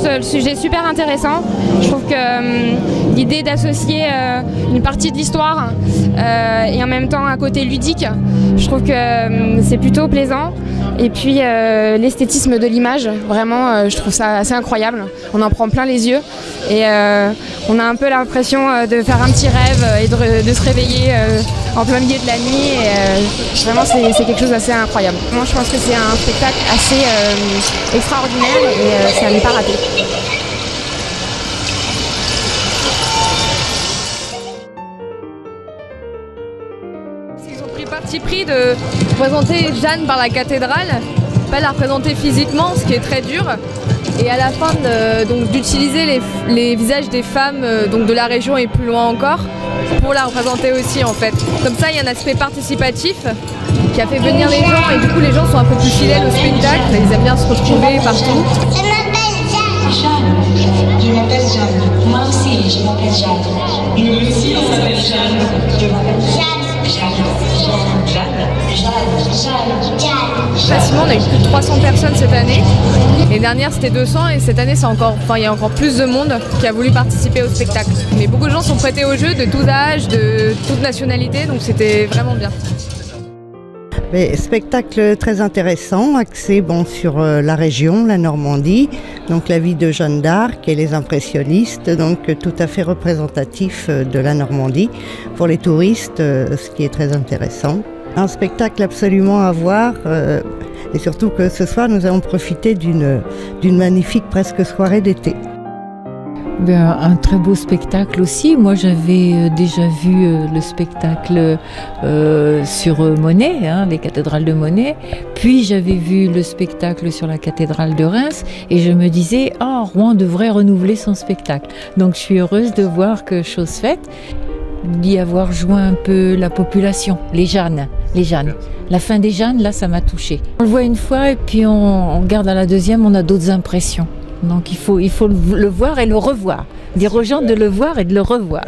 le sujet super intéressant. Je trouve que l'idée d'associer une partie de l'histoire et en même temps un côté ludique, je trouve que c'est plutôt plaisant. Et puis l'esthétisme de l'image, vraiment, je trouve ça assez incroyable. On en prend plein les yeux et on a un peu l'impression de faire un petit rêve et de se réveiller en plein milieu de la nuit. Et, vraiment, c'est quelque chose d'assez incroyable. Moi, je pense que c'est un spectacle assez extraordinaire et c'est à ne pas rater. Ils ont pris parti pris de représenter Jeanne par la cathédrale, pas la représenter physiquement, ce qui est très dur, et à la fin d'utiliser les visages des femmes donc de la région et plus loin encore pour la représenter aussi en fait. Comme ça il y a un aspect participatif qui a fait venir les gens et du coup les gens sont un peu plus fidèles au spectacle, ils aiment bien se retrouver partout. Je m'appelle Jeanne. Je m'appelle Jeanne. Moi aussi je m'appelle Jeanne. Nous aussi on s'appelle Jeanne. Je m'appelle Jeanne. Facilement, on a eu plus de 300 personnes cette année. L'année dernière c'était 200 et cette année il y a encore plus de monde qui a voulu participer au spectacle. Mais beaucoup de gens sont prêtés au jeu de tous âges, de toute nationalité, donc c'était vraiment bien. Mais spectacle très intéressant, axé sur la région, la Normandie, donc la vie de Jeanne d'Arc et les impressionnistes, donc tout à fait représentatif de la Normandie pour les touristes, ce qui est très intéressant. Un spectacle absolument à voir et surtout que ce soir nous avons profité d'une magnifique presque soirée d'été. Un très beau spectacle aussi. Moi j'avais déjà vu le spectacle sur Monet, les cathédrales de Monet. Puis j'avais vu le spectacle sur la cathédrale de Reims et je me disais Rouen devrait renouveler son spectacle. Donc je suis heureuse de voir que chose faite, d'y avoir joint un peu la population, les Jeannes. La fin des Jeannes, là ça m'a touchée. On le voit une fois et puis on regarde à la deuxième, on a d'autres impressions. Donc il faut le voir et le revoir. Dire aux gens de le voir et de le revoir.